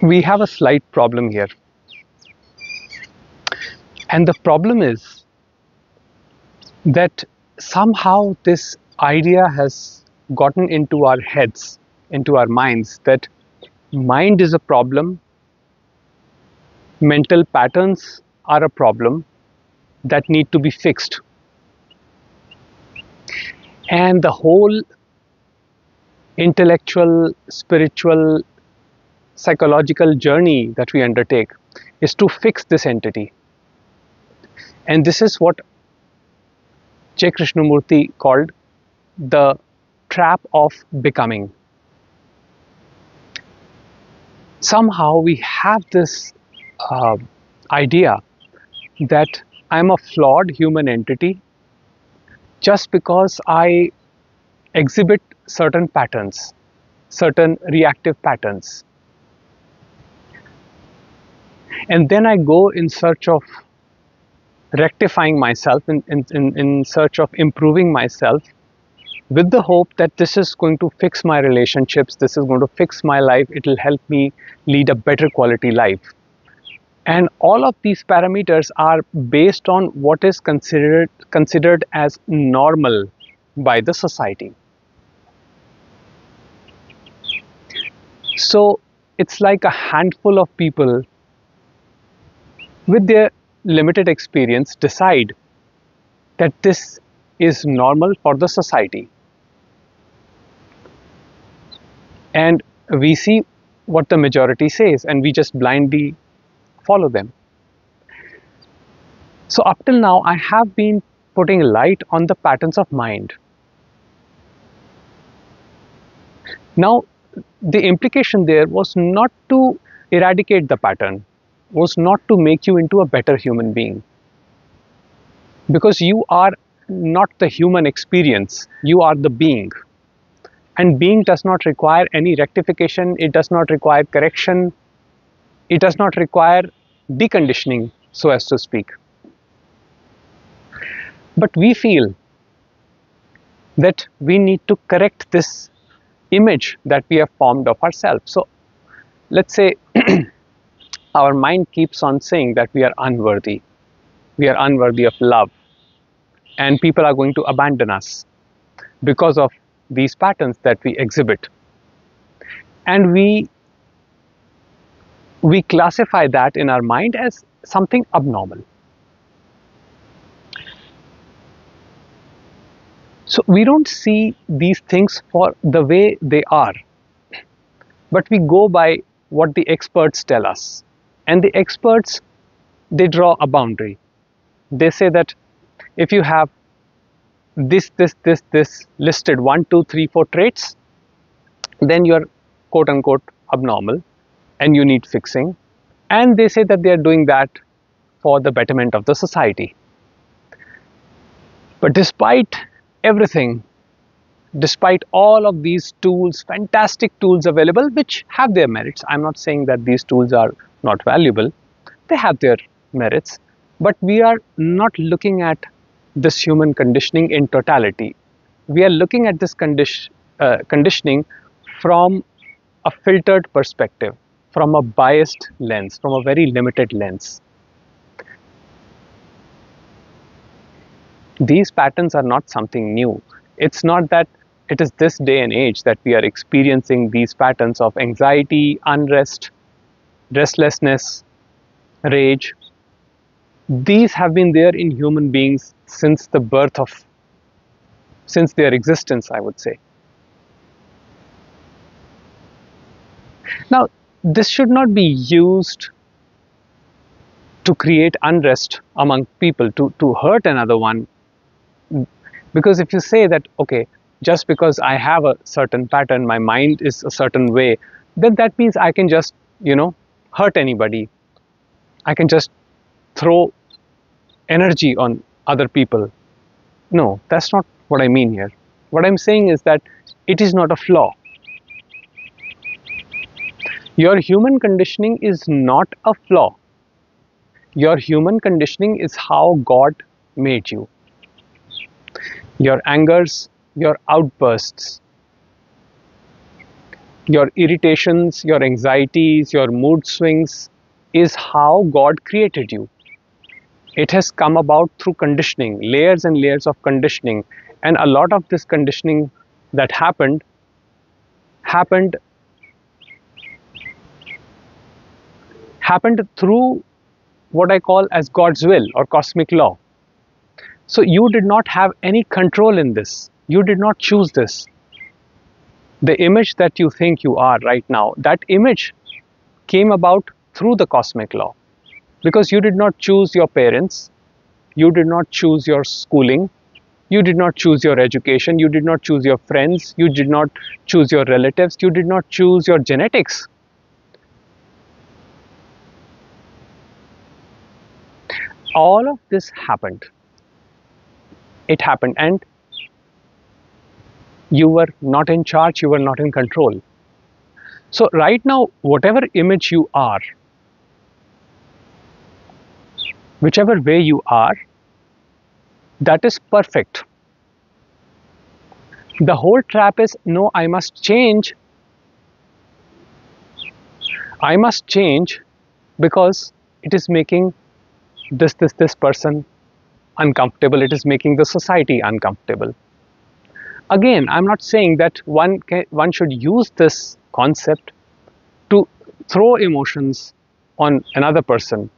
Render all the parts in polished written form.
we have a slight problem here. And the problem is that somehow this idea has gotten into our heads, into our minds, that mind is a problem, mental patterns are a problem that need to be fixed. And the whole intellectual, spiritual, psychological journey that we undertake is to fix this entity. And this is what J. Krishnamurti called the trap of becoming. Somehow we have this idea that I'm a flawed human entity just because I exhibit certain patterns, certain reactive patterns. And then I go in search of rectifying myself, in search of improving myself, with the hope that this is going to fix my relationships, this is going to fix my life, it will help me lead a better quality life. And all of these parameters are based on what is considered as normal by the society. So it's like a handful of people with their limited experience decide that this is normal for the society. And we see what the majority says and we just blindly follow them. So up till now, I have been putting light on the patterns of mind. Now, the implication there was not to eradicate the pattern, was not to make you into a better human being. Because you are not the human experience, you are the being. And being does not require any rectification, it does not require correction, it does not require deconditioning, so as to speak. But we feel that we need to correct this image that we have formed of ourselves. So let's say our mind keeps on saying that we are unworthy of love, and people are going to abandon us because of these patterns that we exhibit. And we classify that in our mind as something abnormal. So we don't see these things for the way they are, but we go by what the experts tell us. And the experts, they draw a boundary. They say that if you have this listed 1, 2, 3, 4 traits, then you're quote unquote abnormal and you need fixing. And they say that they are doing that for the betterment of the society. But despite everything, despite all of these tools, fantastic tools available, which have their merits, I'm not saying that these tools are not valuable, they have their merits, but we are not looking at this human conditioning in totality. We are looking at this conditioning from a filtered perspective, from a biased lens, from a very limited lens. These patterns are not something new. It's not that it is this day and age that we are experiencing these patterns of anxiety, unrest, restlessness, rage. These have been there in human beings since their existence, I would say. Now, this should not be used to create unrest among people, to hurt another one. Because if you say that, okay, just because I have a certain pattern, my mind is a certain way, then that means I can just, hurt anybody. I can just throw energy on other people. No, that's not what I mean here. What I'm saying is that it is not a flaw. Your human conditioning is not a flaw. Your human conditioning is how God made you. Your angers, your outbursts, Your irritations, your anxieties, your mood swings is how God created you. It has come about through conditioning, layers and layers of conditioning. And a lot of this conditioning that happened through what I call as God's will or cosmic law. So you did not have any control in this. You did not choose this. The image that you think you are right now, that image came about through the cosmic law. Because you did not choose your parents, you did not choose your schooling, you did not choose your education, you did not choose your friends, you did not choose your relatives, you did not choose your genetics. All of this happened. It happened, and you were not in charge, you were not in control. So right now, whatever image you are, whichever way you are, that is perfect. The whole trap is, no, I must change. I must change because it is making this person uncomfortable. It is making the society uncomfortable. Again, I'm not saying that one should use this concept to throw emotions on another person.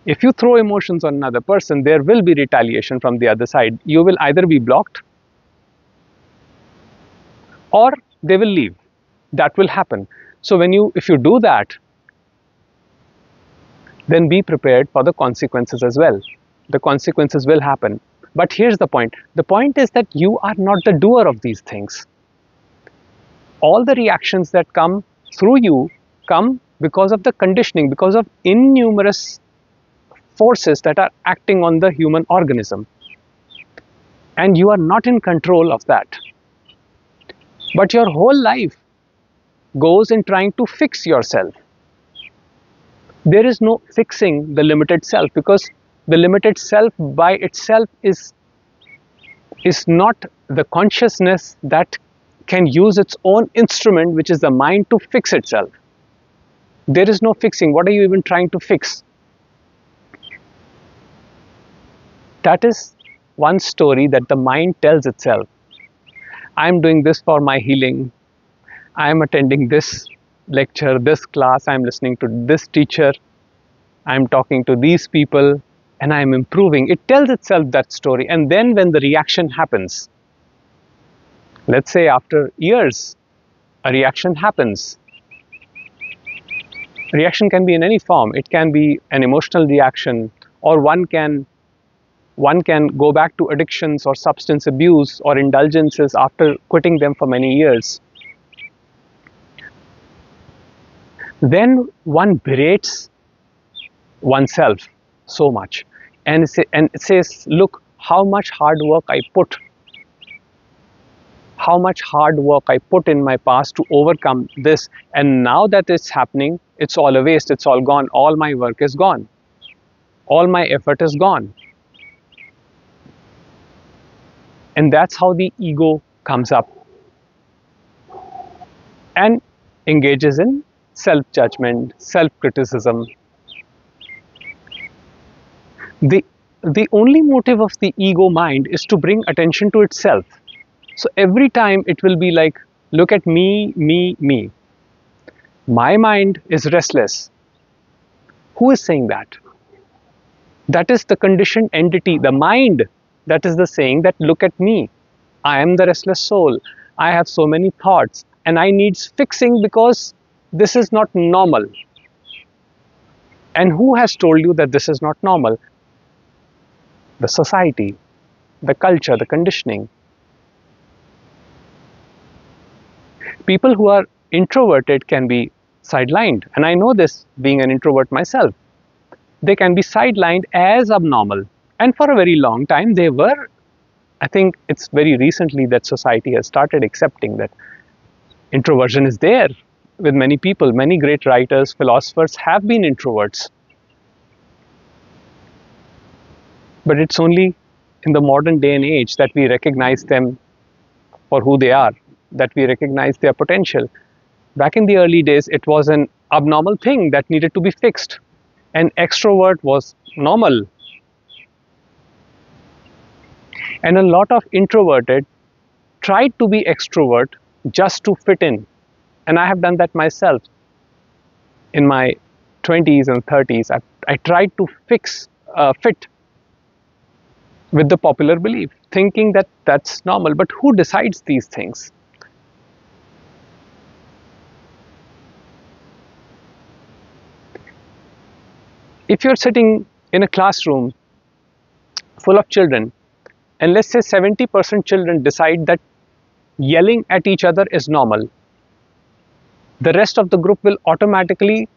If you throw emotions on another person, there will be retaliation from the other side. You will either be blocked or they will leave. That will happen. So if you do that, then be prepared for the consequences as well. The consequences will happen. But here's the point. The point is that you are not the doer of these things. All the reactions that come through you come because of the conditioning, because of innumerous forces that are acting on the human organism. And you are not in control of that. But your whole life goes in trying to fix yourself. There is no fixing the limited self, because the limited self by itself is not the consciousness that can use its own instrument, which is the mind, to fix itself. There is no fixing. What are you even trying to fix? That is one story that the mind tells itself. I am doing this for my healing. I am attending this lecture, this class, I am listening to this teacher, I am talking to these people, and I am improving. It tells itself that story. And then when the reaction happens, let's say after years, a reaction happens. A reaction can be in any form. It can be an emotional reaction, or one can go back to addictions or substance abuse or indulgences after quitting them for many years. Then one berates oneself so much and says, look, how much hard work I put in my past to overcome this, and now that it's happening, it's all a waste, it's all gone, all my work is gone, all my effort is gone. And that's how the ego comes up and engages in self-judgment, self-criticism. The only motive of the ego mind is to bring attention to itself. So every time it will be like, look at me, me, me. My mind is restless. Who is saying that? That is the conditioned entity, the mind, that is the saying that, look at me. I am the restless soul. I have so many thoughts and I need fixing because this is not normal. And who has told you that this is not normal? The society, the culture, the conditioning. People who are introverted can be sidelined, and I know this being an introvert myself. They can be sidelined as abnormal, and for a very long time they were. I think it's very recently that society has started accepting that introversion is there with many people. Many great writers, philosophers have been introverts. But it's only in the modern day and age that we recognize them for who they are, that we recognize their potential. Back in the early days, it was an abnormal thing that needed to be fixed. An extrovert was normal. And a lot of introverted tried to be extrovert just to fit in. And I have done that myself. In my 20s and 30s, I tried to fit with the popular belief, thinking that that's normal. But who decides these things? If you're sitting in a classroom full of children, and let's say 70% children decide that yelling at each other is normal, the rest of the group will automatically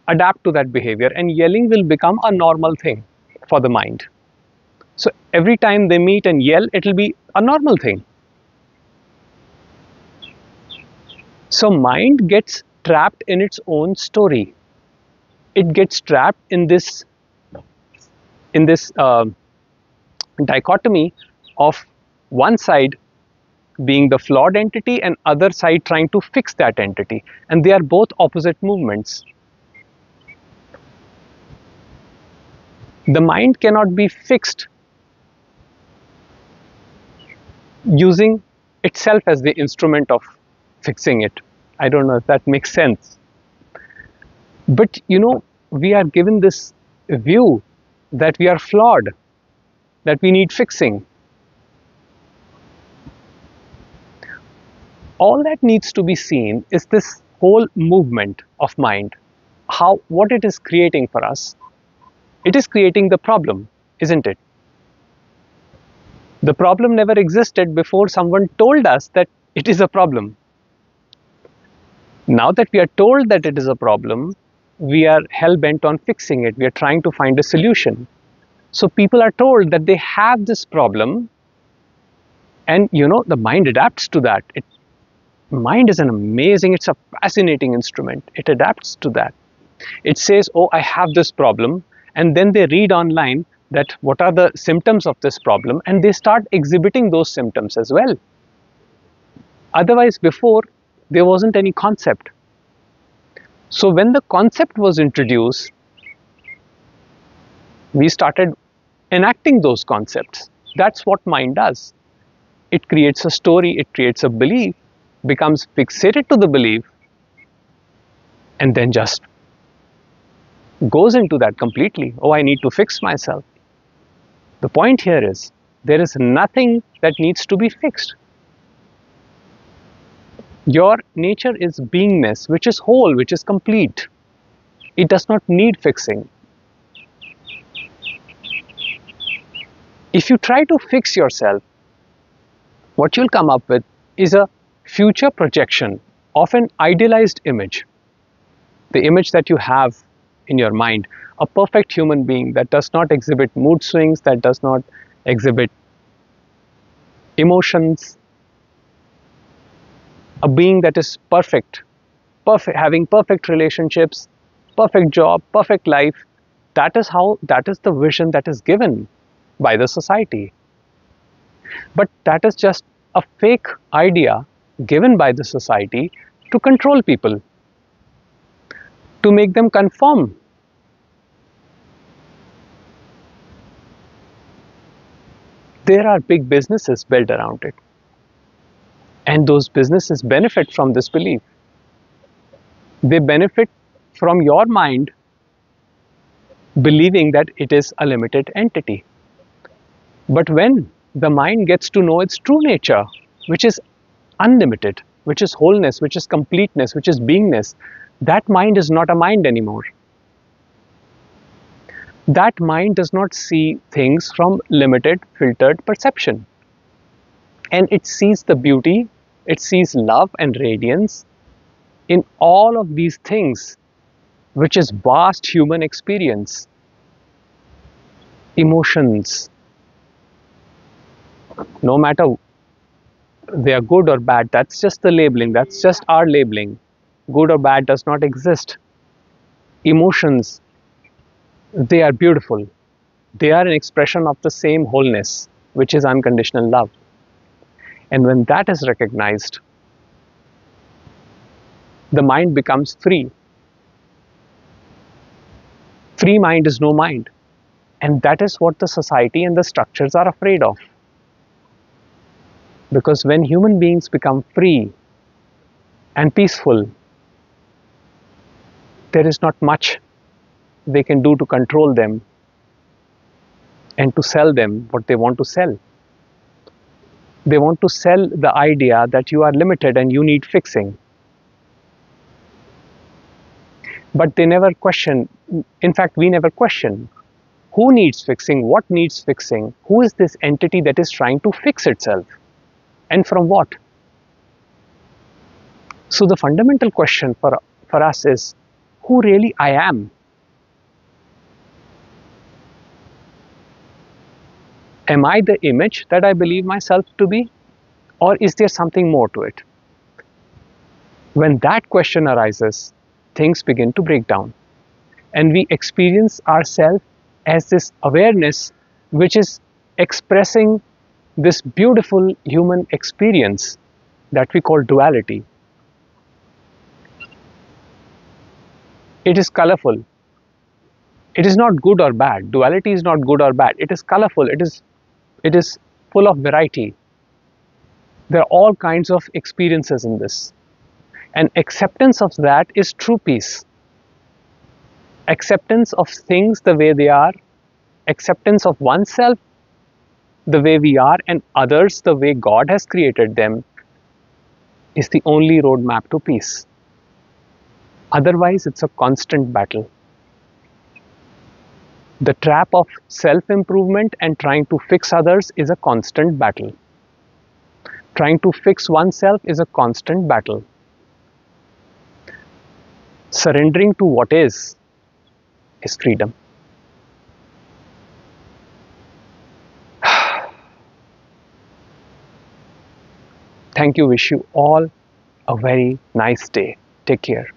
adapt to that behavior, and yelling will become a normal thing for the mind. So every time they meet and yell, it will be a normal thing. So mind gets trapped in its own story. It gets trapped in this dichotomy of one side being the flawed entity and other side trying to fix that entity, and they are both opposite movements. The mind cannot be fixed using itself as the instrument of fixing it. I don't know if that makes sense. But we are given this view that we are flawed, that we need fixing. All that needs to be seen is this whole movement of mind, what it is creating for us. It is creating the problem, isn't it? The problem never existed before someone told us that it is a problem. Now that we are told that it is a problem, we are hell-bent on fixing it. We are trying to find a solution. So people are told that they have this problem, and the mind adapts to that. Mind is it's a fascinating instrument. It adapts to that. It says, oh, I have this problem, and then they read online that what are the symptoms of this problem, and they start exhibiting those symptoms as well. Otherwise, before, there wasn't any concept. So when the concept was introduced, we started enacting those concepts. That's what mind does. It creates a story, it creates a belief, becomes fixated to the belief, and then just goes into that completely. Oh, I need to fix myself. The point here is, there is nothing that needs to be fixed. Your nature is beingness, which is whole, which is complete. It does not need fixing. If you try to fix yourself, what you'll come up with is a future projection of an idealized image. The image that you have in your mind, a perfect human being that does not exhibit mood swings, that does not exhibit emotions, a being that is perfect, having perfect relationships, perfect job, perfect life. That is the vision that is given by the society. But that is just a fake idea given by the society to control people, to make them conform. There are big businesses built around it, and those businesses benefit from this belief. They benefit from your mind believing that it is a limited entity. But when the mind gets to know its true nature, which is unlimited, which is wholeness, which is completeness, which is beingness, that mind is not a mind anymore. That mind does not see things from limited, filtered perception. And it sees the beauty, it sees love and radiance in all of these things, which is vast human experience. Emotions, no matter they are good or bad, that's just the labeling, that's just our labeling. Good or bad does not exist. Emotions, they are beautiful. They are an expression of the same wholeness, which is unconditional love. And when that is recognized, the mind becomes free. Free mind is no mind. And that is what the society and the structures are afraid of. Because when human beings become free and peaceful, there is not much they can do to control them and to sell them what they want to sell. They want to sell the idea that you are limited and you need fixing. But they never question, in fact, we never question who needs fixing, what needs fixing, who is this entity that is trying to fix itself, and from what? So the fundamental question for us is, who really I am? Am I the image that I believe myself to be? Or is there something more to it? When that question arises, things begin to break down. And we experience ourselves as this awareness which is expressing this beautiful human experience that we call duality. It is colorful. It is not good or bad. Duality is not good or bad. It is colorful. It is full of variety. There are all kinds of experiences in this. And acceptance of that is true peace. Acceptance of things the way they are, acceptance of oneself the way we are, and others the way God has created them, is the only roadmap to peace. Otherwise, it's a constant battle. The trap of self-improvement and trying to fix others is a constant battle. Trying to fix oneself is a constant battle. Surrendering to what is freedom. Thank you. Wish you all a very nice day. Take care.